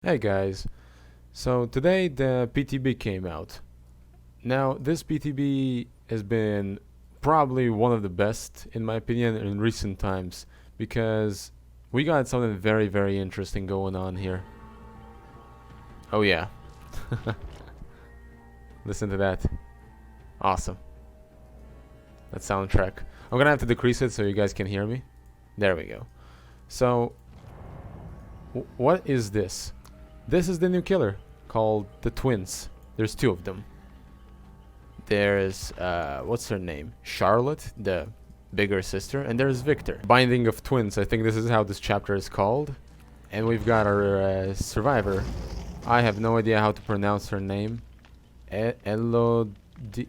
Hey guys, so today the PTB came out. Now this PTB has been probably one of the best in my opinion in recent times because we got something very interesting going on here. Oh yeah, listen to that. Awesome. That soundtrack. I'm gonna have to decrease it so you guys can hear me. There we go. So what is this? This is the new killer called the Twins. There's two of them. There's what's her name? Charlotte, the bigger sister, and there's Victor. Binding of Twins. I think this is how this chapter is called. And we've got our survivor. I have no idea how to pronounce her name. Elodie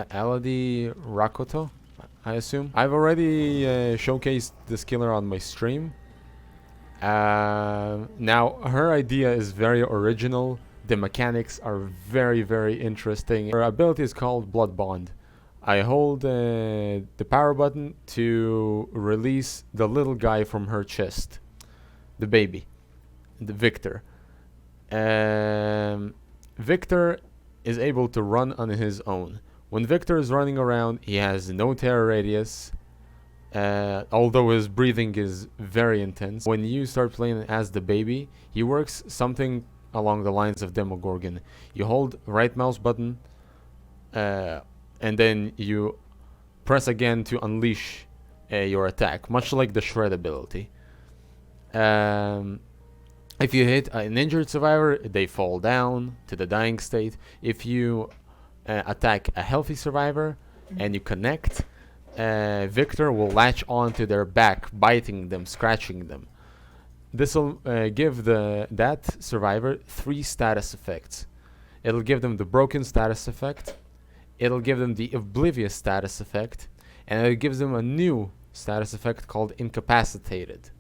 Rakoto, I assume. I've already showcased this killer on my stream. Now her idea is very original. The mechanics are very interesting. Her ability is called Blood Bond. I hold the power button to release the little guy from her chest, the baby, the Victor. Victor is able to run on his own. When Victor is running around, he has no terror radius. Although his breathing is very intense. When you start playing as the baby, he works something along the lines of Demogorgon. You hold right mouse button, and then you press again to unleash your attack, much like the Shred ability. If you hit an injured survivor, they fall down to the dying state. If you attack a healthy survivor and you connect, Victor will latch onto their back, biting them, scratching them. This will give that survivor 3 status effects. It'll give them the broken status effect, it'll give them the oblivious status effect, and it gives them a new status effect called incapacitated,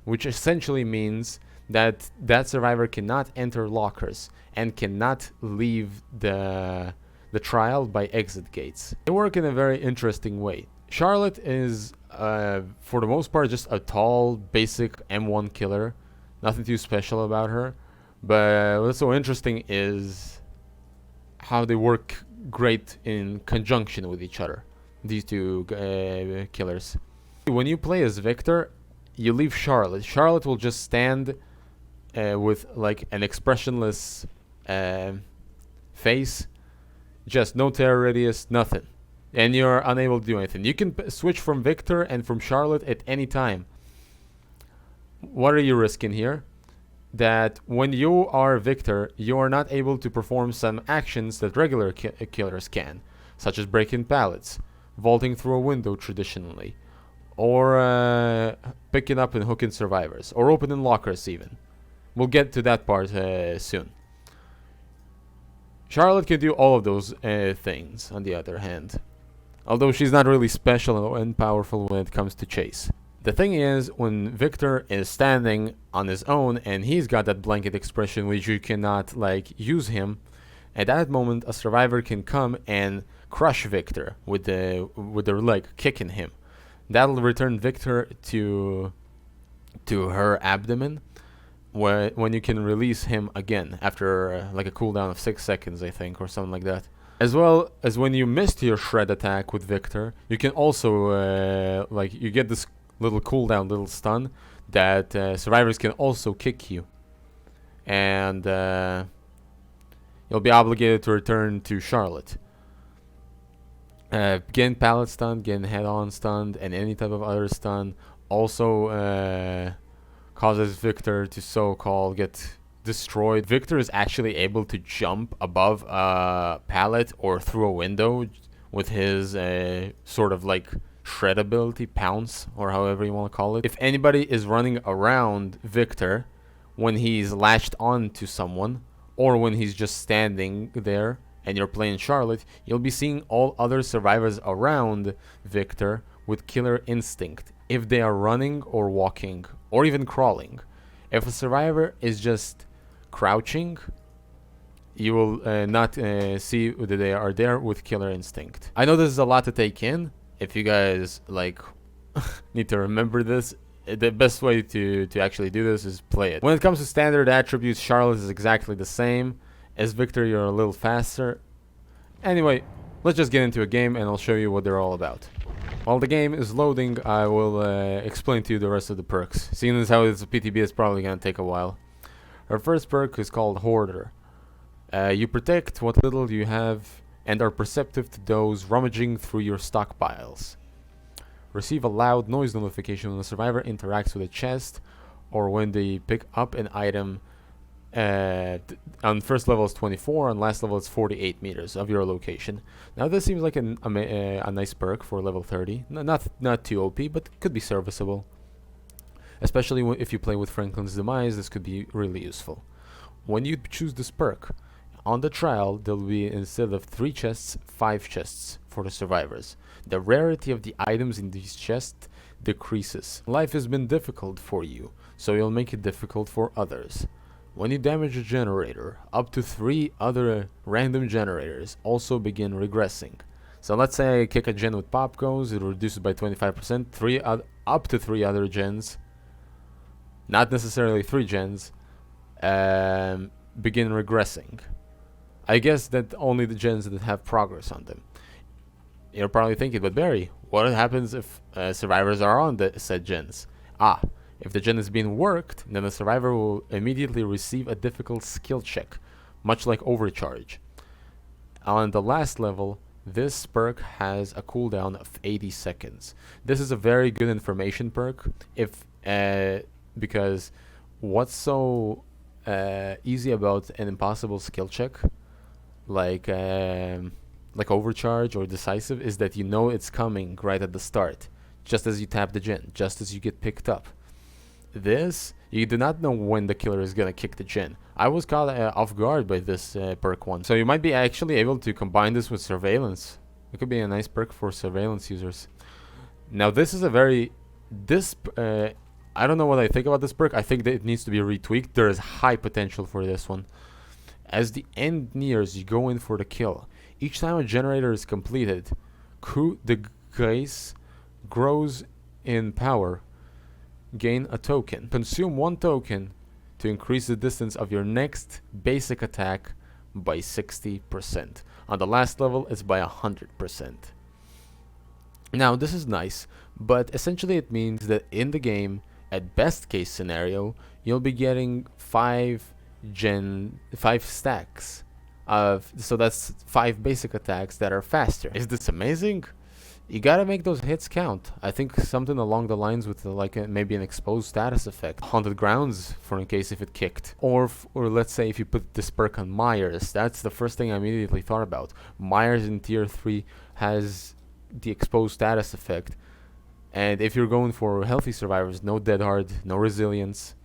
which essentially means that that survivor cannot enter lockers and cannot leave the trial by exit gates. They work in a very interesting way. Charlotte is, for the most part, just a tall, basic M1 killer. Nothing too special about her. But what's so interesting is how they work great in conjunction with each other, these two killers. When you play as Victor, you leave Charlotte. Charlotte will just stand with like an expressionless face. Just no terror radius, nothing. And you're unable to do anything. You can switch from Victor and from Charlotte at any time. What are you risking here? That when you are Victor, you are not able to perform some actions that regular killers can, such as breaking pallets, vaulting through a window traditionally, or picking up and hooking survivors, or opening lockers even. We'll get to that part soon. Charlotte can do all of those things, on the other hand. Although she's not really special and powerful when it comes to chase. The thing is, when Victor is standing on his own and he's got that blanket expression which you cannot, use him, at that moment a survivor can come and crush Victor with their leg, kicking him. That'll return Victor to her abdomen, when you can release him again after a cooldown of 6 seconds, I think, or something like that. As well as when you missed your shred attack with Victor, you can also you get this little cooldown, little stun that survivors can also kick you, and you'll be obligated to return to Charlotte. Getting pallet stunned, getting head-on stunned, and any type of other stun also causes Victor to so-called get destroyed. Victor is actually able to jump above a pallet or through a window with his sort of shred ability, pounce, or however you want to call it. If anybody is running around Victor when he's latched on to someone, or when he's just standing there and you're playing Charlotte, you'll be seeing all other survivors around Victor with killer instinct if they are running or walking or even crawling. If a survivor is just crouching, you will not see that they are there with killer instinct. I know this is a lot to take in. If you guys need to remember this, the best way to actually do this is play it. When it comes to standard attributes, Charlotte is exactly the same. As Victor, you're a little faster. Anyway, let's just get into a game and I'll show you what they're all about. While the game is loading, I will explain to you the rest of the perks. Seeing as how it's a PTB, it's probably going to take a while. Our first perk is called Hoarder. You protect what little you have and are perceptive to those rummaging through your stockpiles. Receive a loud noise notification when a survivor interacts with a chest or when they pick up an item. On first level is 24, on last level is 48 meters of your location. Now this seems like a nice perk for level 30. Not too OP, but could be serviceable. Especially if you play with Franklin's Demise, this could be really useful. When you choose this perk, on the trial there will be, instead of 3 chests, 5 chests for the survivors. The rarity of the items in these chests decreases. Life has been difficult for you, so you'll make it difficult for others. When you damage a generator, up to 3 other random generators also begin regressing. So let's say I kick a gen with pop goes, it reduces by 25%, up to 3 other gens, not necessarily 3 gens, begin regressing. I guess that only the gens that have progress on them. You're probably thinking, but Barry, what happens if survivors are on the said gens? If the gen is being worked, then the survivor will immediately receive a difficult skill check, much like Overcharge. On the last level, this perk has a cooldown of 80 seconds. This is a very good information perk, because what's so easy about an impossible skill check, like Overcharge or Decisive, is that you know it's coming right at the start, just as you tap the gen, just as you get picked up. This, you do not know when the killer is gonna kick the gen. I was caught off guard by this perk once. So you might be actually able to combine this with Surveillance. It could be a nice perk for Surveillance users. Now this is a very... I don't know what I think about this perk. I think that it needs to be retweaked. There is high potential for this one. As the end nears, you go in for the kill. Each time a generator is completed, the Grace grows in power. Gain a token. Consume 1 token to increase the distance of your next basic attack by 60%. On the last level, it's by 100%. Now, this is nice, but essentially it means that in the game, at best case scenario, you'll be getting 5 stacks of, so that's 5 basic attacks that are faster. Is this amazing? You gotta make those hits count. I think something along the lines with maybe an exposed status effect. Haunted Grounds, for in case if it kicked. Or let's say if you put this perk on Myers. That's the first thing I immediately thought about. Myers in tier 3 has the exposed status effect. And if you're going for healthy survivors, no dead hard, no resilience.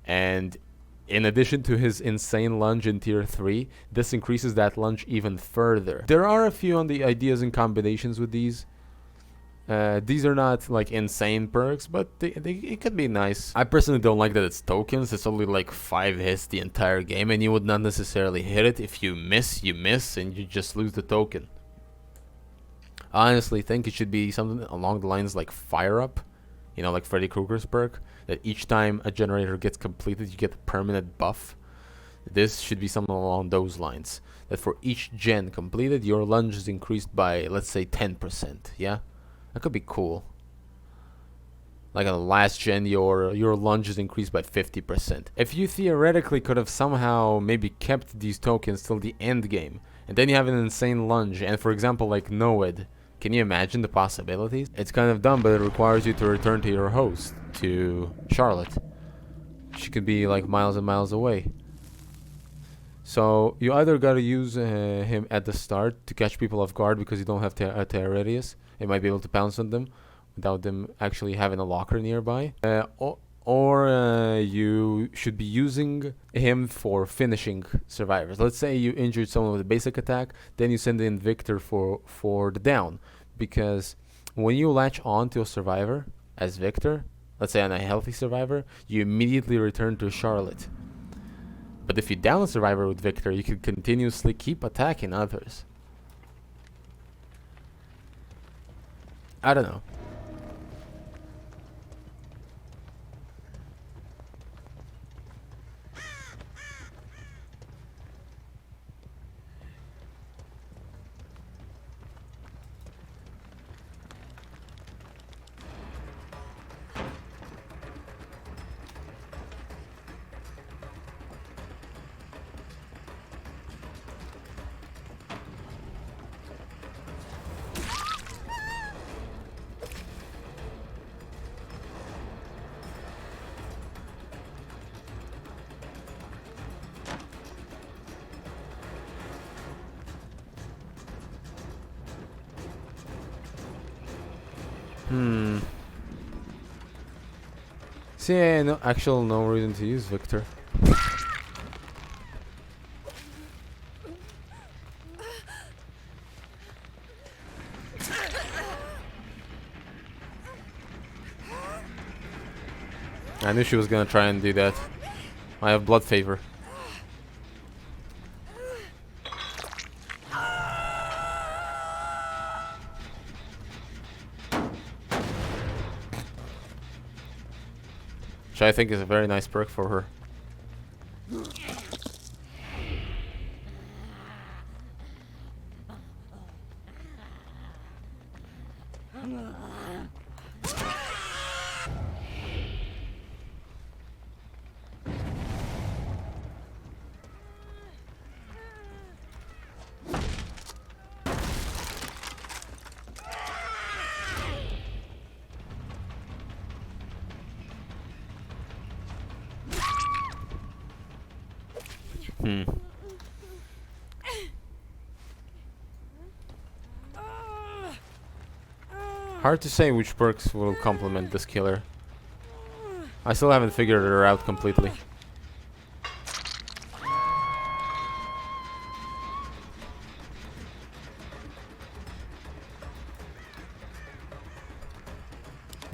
And in addition to his insane lunge in tier 3, this increases that lunge even further. There are a few on the ideas and combinations with these. These are not like insane perks, but it could be nice. I personally don't like that it's tokens. It's only like 5 hits the entire game, and you would not necessarily hit it. If you miss, and you just lose the token. I honestly think it should be something along the lines like Fire Up. You know, like Freddy Krueger's perk, that each time a generator gets completed, you get a permanent buff. This should be something along those lines. That for each gen completed, your lunge is increased by, let's say, 10%. Yeah? That could be cool. Like on the last gen, your lunge is increased by 50%. If you theoretically could have somehow maybe kept these tokens till the end game, and then you have an insane lunge, and for example, like Noed, can you imagine the possibilities? It's kind of dumb, but it requires you to return to your host, to Charlotte. She could be like miles and miles away. So you either gotta use him at the start to catch people off guard because you don't have Terrarius. It might be able to pounce on them without them actually having a locker nearby. Or you should be using him for finishing survivors. Let's say you injured someone with a basic attack, then you send in Victor for the down. Because when you latch on to a survivor as Victor, let's say on a healthy survivor, you immediately return to Charlotte. But if you down a survivor with Victor, you can continuously keep attacking others. I don't know. Hmm. See, no, actual no reason to use Victor. I knew she was gonna try and do that. I have blood favor. Which I think is a very nice perk for her. Hmm. Hard to say which perks will complement this killer. I still haven't figured her out completely.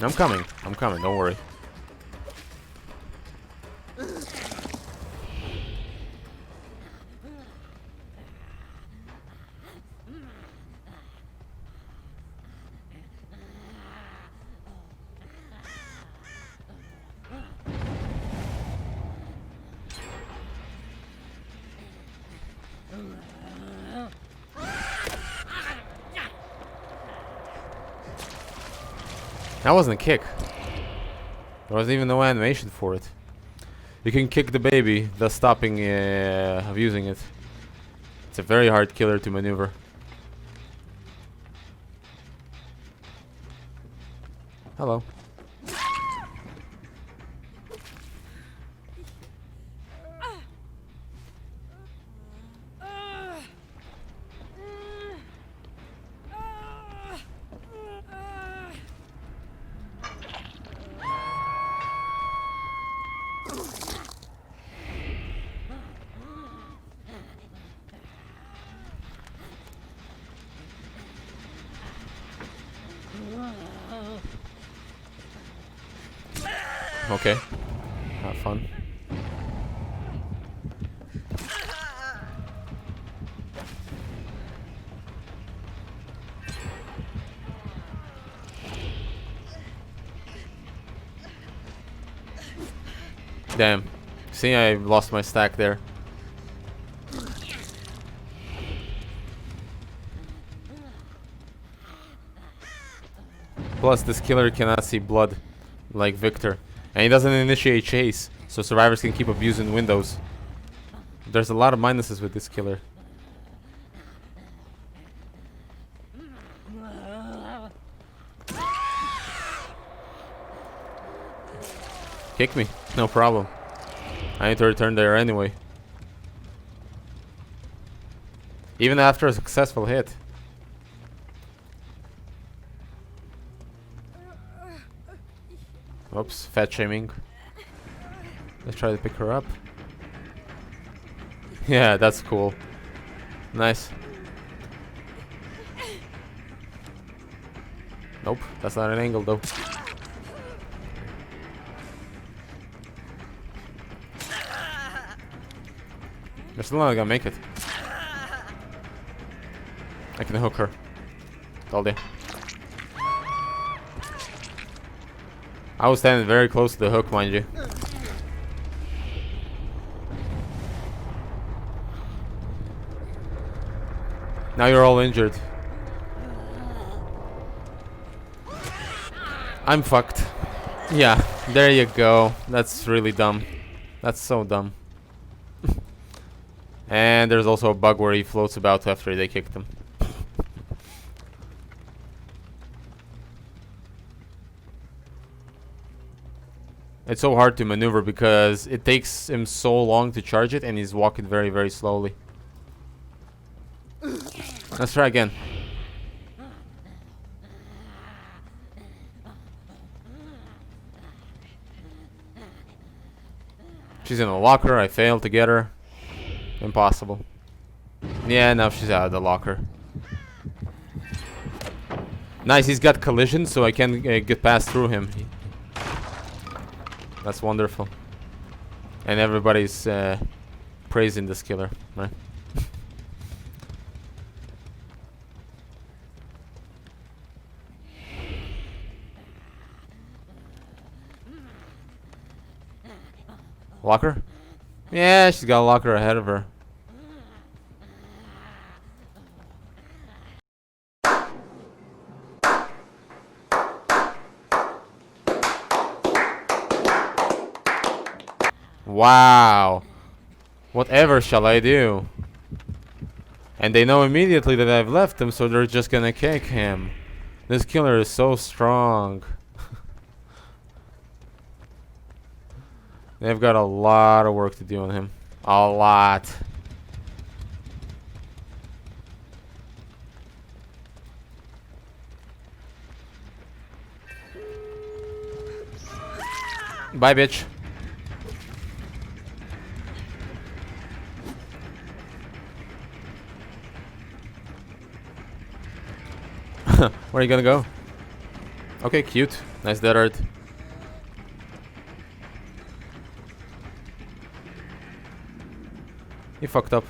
I'm coming, don't worry. That wasn't a kick. There wasn't even no animation for it. You can kick the baby, thus stopping of using it. It's a very hard killer to maneuver. Hello. Okay. Have fun. Damn. See, I lost my stack there. Plus, this killer cannot see blood like Victor. And he doesn't initiate chase, so survivors can keep abusing windows. There's a lot of minuses with this killer. Kick me, no problem. I need to return there anyway. Even after a successful hit. Oops, fat shaming. Let's try to pick her up. Yeah, that's cool. Nice. Nope, that's not an angle though. They're still not gonna make it. I can hook her. Told you. I was standing very close to the hook, mind you. Now you're all injured. I'm fucked. Yeah, there you go. That's really dumb. That's so dumb. And there's also a bug where he floats about after they kicked him. It's so hard to maneuver because it takes him so long to charge it and he's walking very, very slowly. Let's try again. She's in the locker. I failed to get her. Impossible. Yeah, now she's out of the locker. Nice, he's got collision, so I can get past through him. That's wonderful. And everybody's praising this killer, right? Locker? Yeah, she's got a locker ahead of her. Wow. Whatever shall I do? And they know immediately that I've left him, so they're just gonna kick him. This killer is so strong. They've got a lot of work to do on him. A lot. Bye, bitch. Where are you gonna go? Okay, cute. Nice dead art. You fucked up.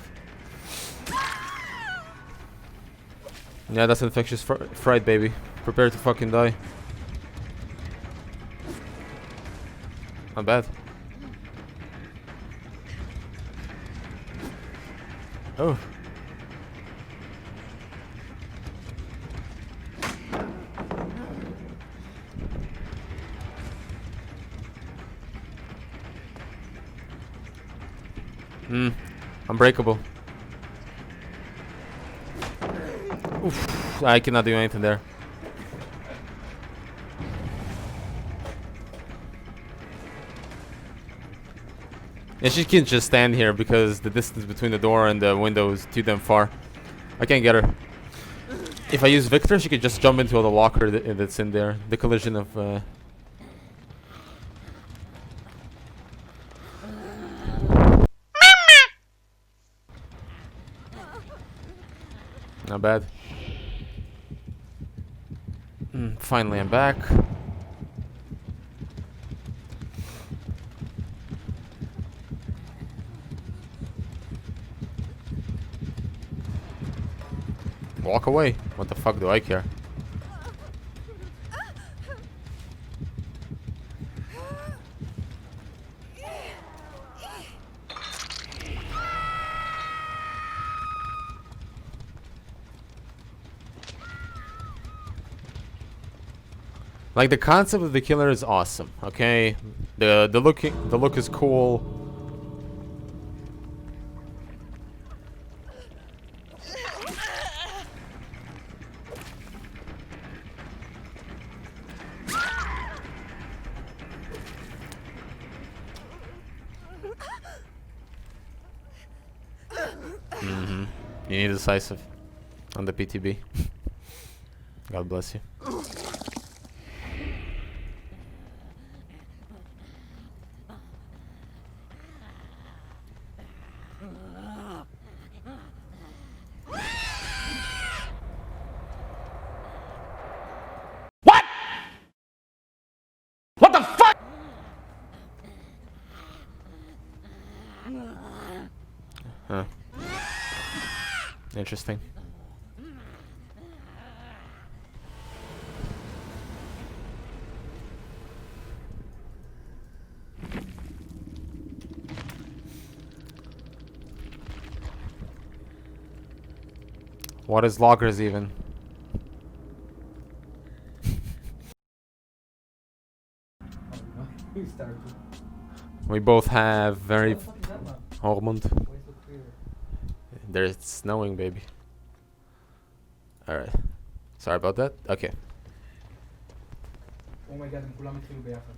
Yeah, that's infectious fright, baby. Prepare to fucking die. Not bad. Oh. Unbreakable. Oof, I cannot do anything there. Yeah, she can just stand here because the distance between the door and the window is too damn far. I can't get her. If I use Victor, she could just jump into the locker that's in there. The collision of... Not bad. Finally, I'm back. Walk away. What the fuck do I care? Like, the concept of the killer is awesome, okay? The look is cool. You need decisive on the PTB. God bless you. What the fuck? Huh. Interesting. What is loggers even? We both have very... Ormond. There's snowing, baby. Alright. Sorry about that. Okay. Oh my god, كلها متخيلوا بيعفن.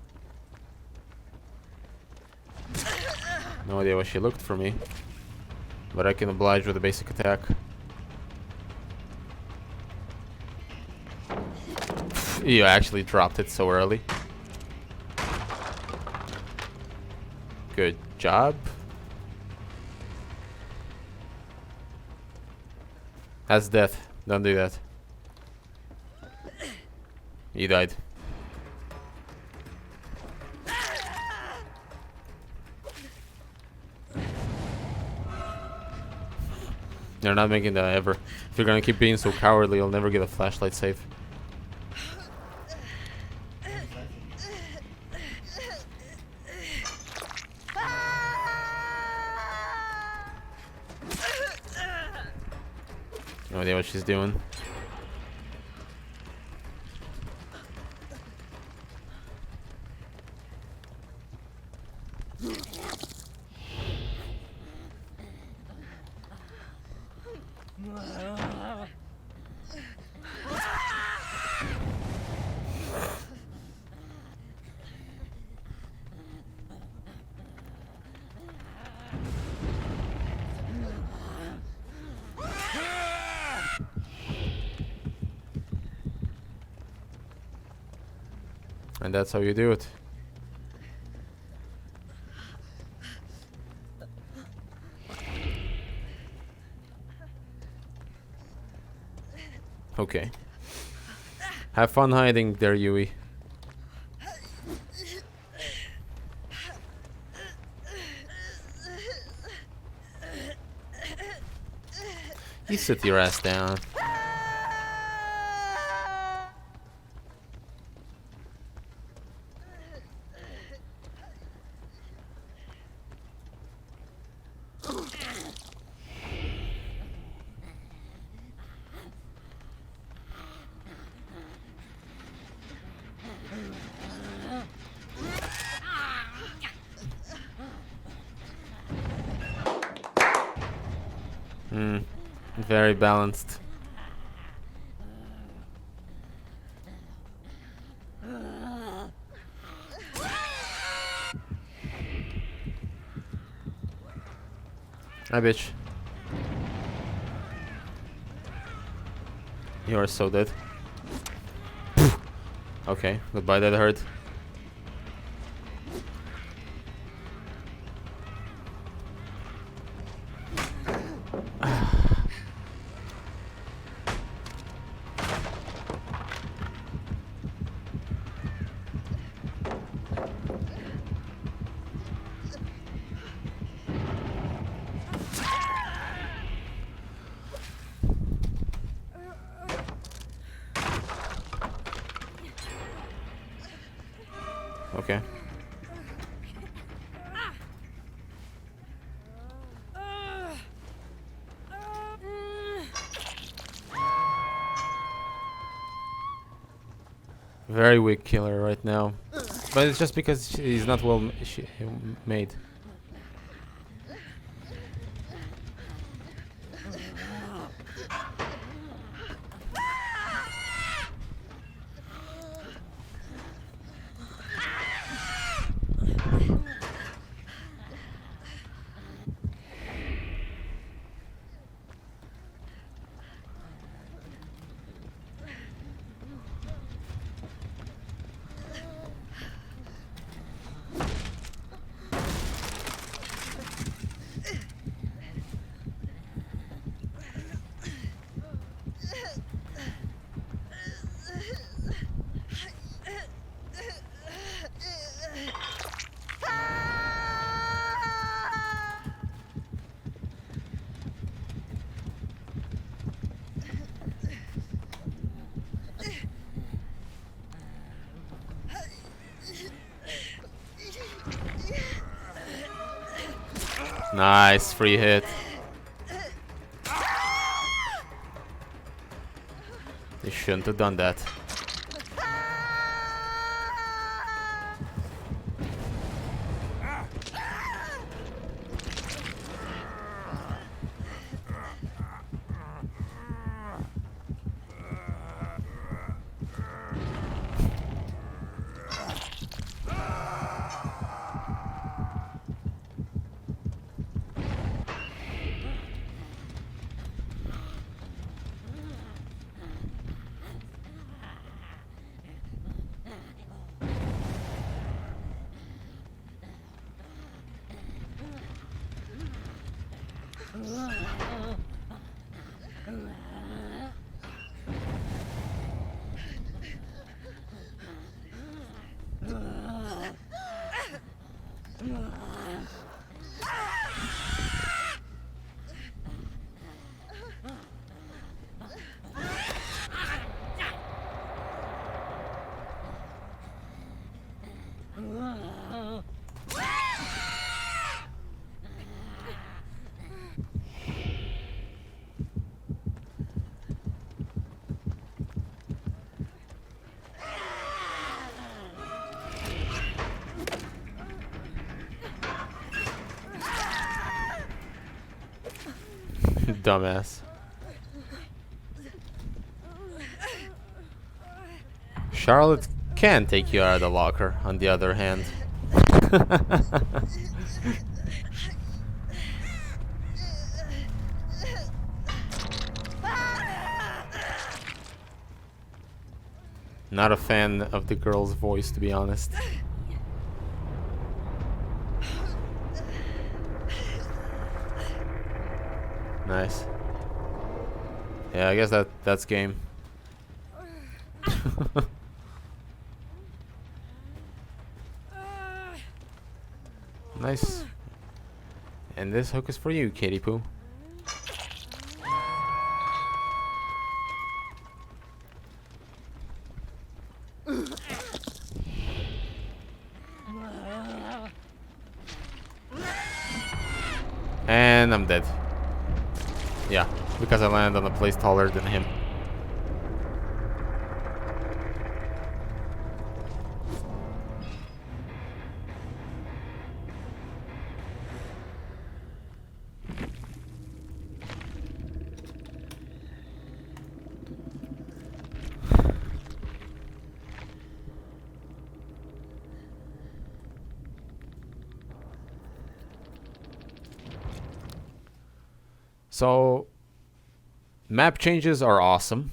No idea what she looked for me. But I can oblige with a basic attack. You actually dropped it so early. Good job. That's death. Don't do that. He died. They're not making that ever. If you're gonna keep being so cowardly, you'll never get a flashlight safe. No idea what she's doing. And that's how you do it. Okay. Have fun hiding there, Yui. You sit your ass down. Very balanced. Hi, bitch. You are so dead. Okay, goodbye, that hurt. Okay. Very weak killer right now. But it's just because he's not well made. Nice, free hit. You shouldn't have done that. Dumbass. Charlotte can take you out of the locker, on the other hand. Not a fan of the girl's voice, to be honest. Nice. Yeah, I guess that's game. Nice. And this hook is for you, Katie Poo. And I'm dead. Yeah, because I landed on a place taller than him. So, map changes are awesome.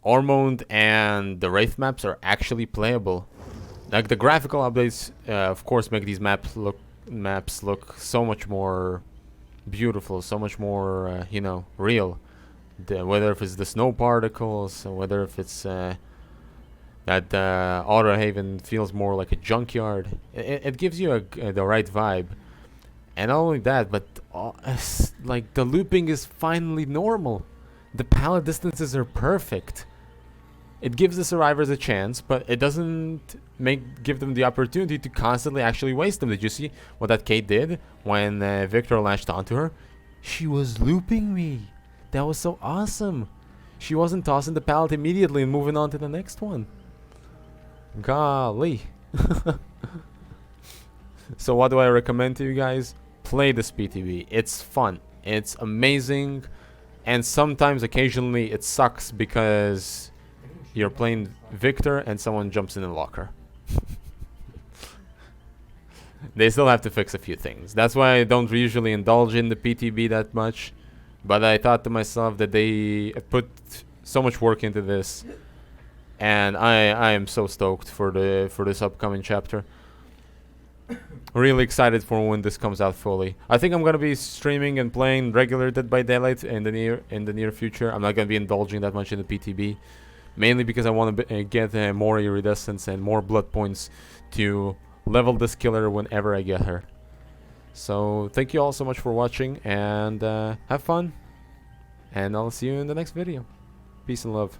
Ormond and the Wraith maps are actually playable. Like the graphical updates, of course, make these maps look so much more beautiful, so much more, you know, real. Whether if it's the snow particles, or whether if it's that Autohaven feels more like a junkyard. It gives you the right vibe. And not only that, but like the looping is finally normal. The pallet distances are perfect. It gives the survivors a chance, but it doesn't give them the opportunity to constantly actually waste them. Did you see what that Kate did when Victor latched onto her? She was looping me. That was so awesome. She wasn't tossing the pallet immediately and moving on to the next one. Golly. So what do I recommend to you guys? Play this PTB. It's fun. It's amazing. And sometimes, occasionally, it sucks because you're playing Victor and someone jumps in the locker. They still have to fix a few things. That's why I don't usually indulge in the PTB that much. But I thought to myself that they put so much work into this. And I am so stoked for this upcoming chapter. Really excited for when this comes out fully. I think I'm gonna be streaming and playing regular Dead by Daylight in the near future. I'm not gonna be indulging that much in the PTB, mainly because I want to get more iridescence and more blood points to level this killer whenever I get her. So thank you all so much for watching, and have fun. And I'll see you in the next video. Peace and love.